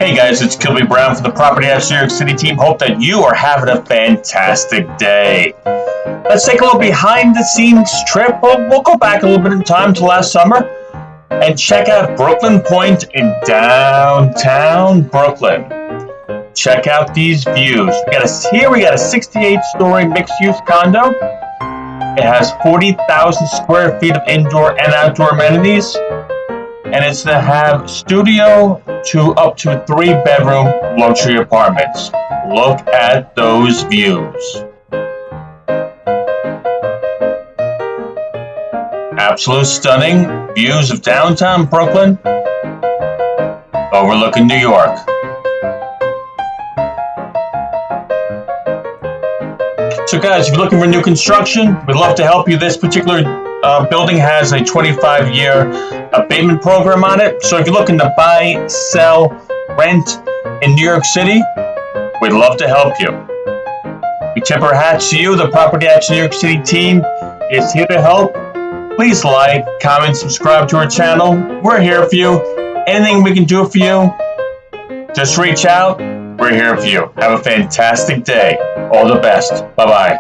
Hey guys, it's Kilby Browne from the Property House New York City team. Hope that you are having a fantastic day. Let's take a little behind the scenes trip. We'll go back a little bit in time to last summer and check out Brooklyn Point in downtown Brooklyn. Check out these views. We got a 68-story mixed-use condo. It has 40,000 square feet of indoor and outdoor amenities. And it's to have studio to up to 3-bedroom luxury apartments. Look at those views. Absolute stunning views of downtown Brooklyn overlooking New York. So guys, if you're looking for new construction, we'd love to help you. This particular building has a 25-year abatement program on it. So if you're looking to buy, sell, rent in New York City, we'd love to help you. We tip our hats to you. The Property House New York City team is here to help. Please like, comment, subscribe to our channel. We're here for you. Anything we can do for you, just reach out. We're here for you. Have a fantastic day. All the best. Bye-bye.